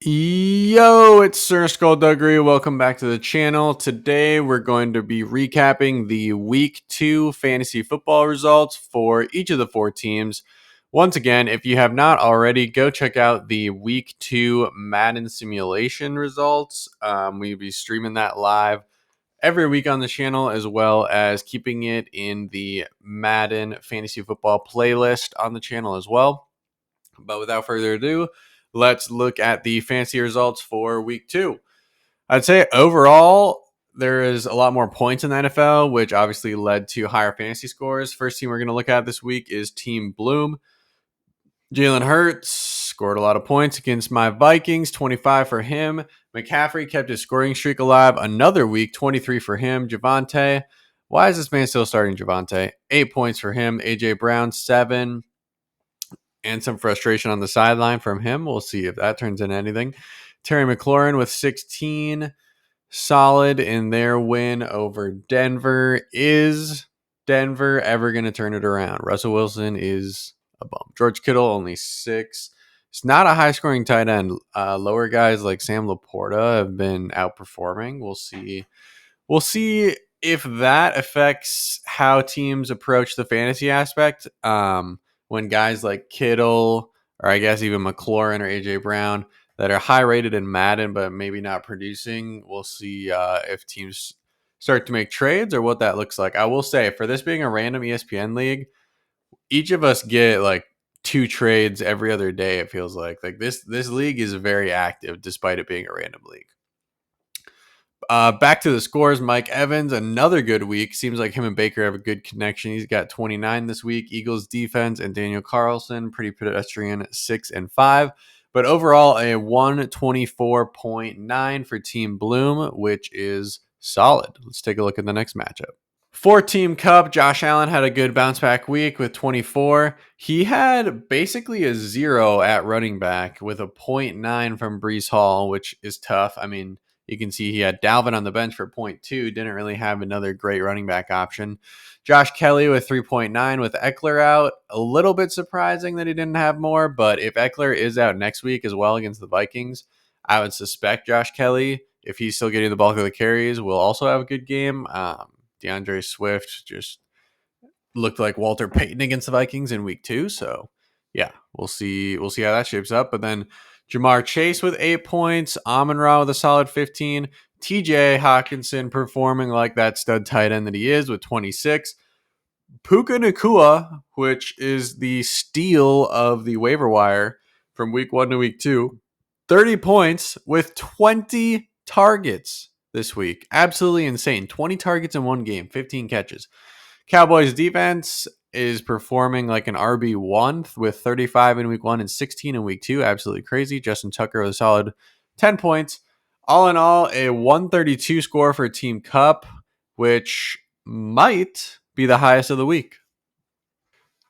Yo, it's Sir Skullduggery. Welcome back to the channel. Today we're going to be recapping the Week 2 fantasy football results for each of the four teams. Once again, if you have not already, go check out the Week 2 Madden simulation results. We'll be streaming that live every week on the channel, as well as keeping it in the Madden fantasy football playlist on the channel as well. But without further ado, let's look at the fantasy results for week 2. I'd say overall, there is a lot more points in the NFL, which obviously led to higher fantasy scores. First team we're going to look at this week is Team Bloom. Jalen Hurts scored a lot of points against my Vikings, 25 for him. McCaffrey kept his scoring streak alive another week, 23 for him. Javonte, why is this man still starting Javonte? 8 points for him. AJ Brown, 7. And some frustration on the sideline from him. We'll see if that turns into anything. Terry McLaurin with 16, solid in their win over Denver. Is Denver ever going to turn it around? Russell Wilson is a bum. George Kittle only 6. It's not a high scoring tight end. Lower guys like Sam Laporta have been outperforming. We'll see. We'll see if that affects how teams approach the fantasy aspect. When guys like Kittle, or I guess even McLaurin or AJ Brown, that are high rated in Madden but maybe not producing, we'll see if teams start to make trades or what that looks like. I will say, for this being a random ESPN league, each of us get like 2 trades every other day. It feels like this league is very active despite it being a random league. Back to the scores. Mike Evans, another good week. Seems like him and Baker have a good connection. He's got 29 this week. Eagles defense and Daniel Carlson, pretty pedestrian, 6 and 5. But overall, a 124.9 for Team Bloom, which is solid. Let's take a look at the next matchup. For Team Cup, Josh Allen had a good bounce back week with 24. He had basically a 0 at running back with a 0.9 from Breece Hall, which is tough. I mean, you can see he had Dalvin on the bench for 0.2. Didn't really have another great running back option. Josh Kelly with 3.9 with Eckler out. A little bit surprising that he didn't have more, but if Eckler is out next week as well against the Vikings, I would suspect Josh Kelly, if he's still getting the bulk of the carries, will also have a good game. DeAndre Swift just looked like Walter Payton against the Vikings in week 2. So yeah, we'll see how that shapes up. But then Jamar Chase with 8 points, Amon-Ra with a solid 15, TJ Hawkinson performing like that stud tight end that he is with 26. Puka Nacua, which is the steal of the waiver wire from week 1 to week 2, 30 points with 20 targets this week. Absolutely insane. 20 targets in one game, 15 catches. Cowboys defense is performing like an RB1 with 35 in week 1 and 16 in week 2. Absolutely crazy. Justin Tucker with a solid 10 points. All in all, a 132 score for Team Cup, which might be the highest of the week.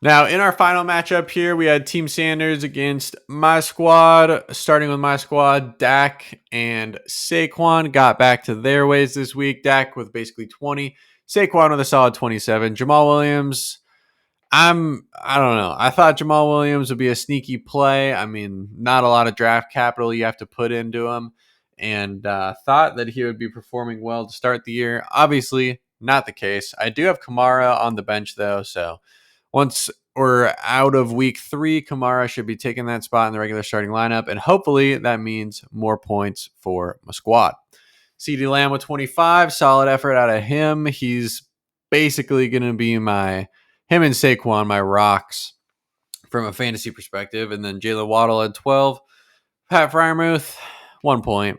Now, in our final matchup here, we had Team Sanders against my squad. Starting with my squad, Dak and Saquon got back to their ways this week. Dak with basically 20. Saquon with a solid 27. Jamal Williams, I don't know. I thought Jamal Williams would be a sneaky play. I mean, not a lot of draft capital you have to put into him. And thought that he would be performing well to start the year. Obviously, not the case. I do have Kamara on the bench, though, so once we're out of week 3, Kamara should be taking that spot in the regular starting lineup, and hopefully that means more points for my squad. CeeDee Lamb with 25, solid effort out of him. He's basically going to be him and Saquon, my rocks from a fantasy perspective. And then Jalen Waddle at 12. Pat Freiermuth, 1 point.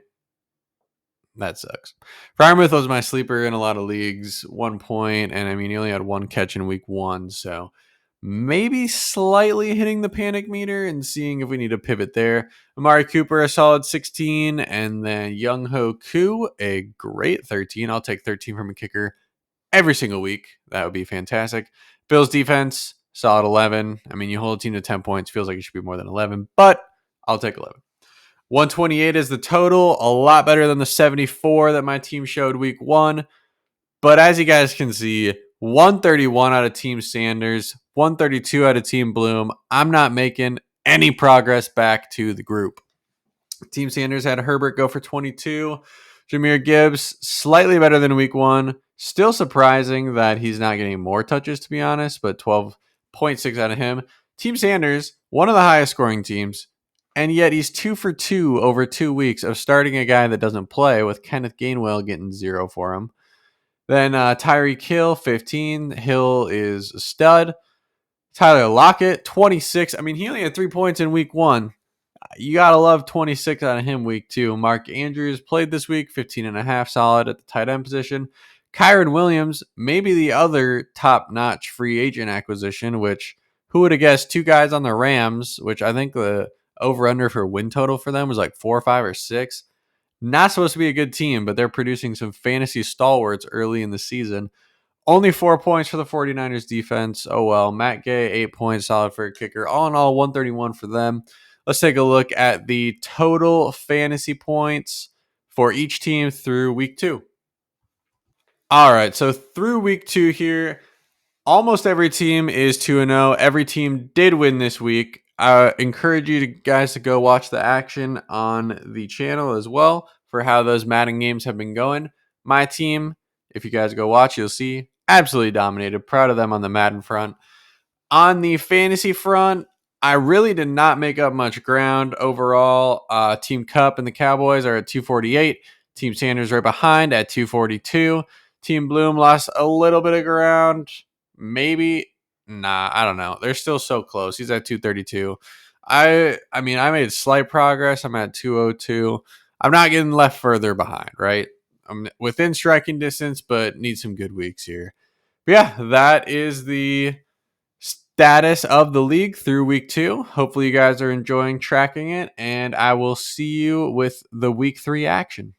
That sucks. Freiermuth was my sleeper in a lot of leagues, 1 point, and I mean, he only had 1 catch in week 1, so maybe slightly hitting the panic meter and seeing if we need to pivot there. Amari Cooper, a solid 16, and then Young Ho Koo, a great 13. I'll take 13 from a kicker every single week. That would be fantastic. Bills defense, solid 11. I mean, you hold a team to 10 points, feels like it should be more than 11, but I'll take 11. 128 is the total, a lot better than the 74 that my team showed week 1. But as you guys can see, 131 out of Team Sanders, 132 out of Team Bloom. I'm not making any progress back to the group. Team Sanders had Herbert go for 22. Jahmyr Gibbs, slightly better than week one. Still surprising that he's not getting more touches, to be honest, but 12.6 out of him. Team Sanders, one of the highest scoring teams, and yet he's 2 for 2 over 2 weeks of starting a guy that doesn't play, with Kenneth Gainwell getting 0 for him. Then Tyreek Hill, 15. Hill is a stud. Tyler Lockett, 26. I mean, he only had 3 points in week one. You got to love 26 out of him week two. Mark Andrews played this week, 15 and a half, solid at the tight end position. Kyron Williams, maybe the other top-notch free agent acquisition, which who would have guessed 2 guys on the Rams, which I think the over-under for win total for them was like 4 or 5 or 6. Not supposed to be a good team, but they're producing some fantasy stalwarts early in the season. Only 4 points for the 49ers defense. Oh well. Matt Gay, 8 points, solid for a kicker. All in all, 131 for them. Let's take a look at the total fantasy points for each team through week 2. All right, so through week 2 here, almost every team is 2-0. Every team did win this week. I encourage you guys to go watch the action on the channel as well for how those Madden games have been going. My team, if you guys go watch, you'll see absolutely dominated. Proud of them on the Madden front. On the fantasy front, I really did not make up much ground overall. Team Cup and the Cowboys are at 248. Team Sanders right behind at 242. Team Bloom lost a little bit of ground. Maybe. Nah, I don't know. They're still so close. He's at 232. I mean, I made slight progress. I'm at 202. I'm not getting left further behind, right? I'm within striking distance, but need some good weeks here. But yeah, that is the status of the league through week 2. Hopefully you guys are enjoying tracking it, and I will see you with the week 3 action.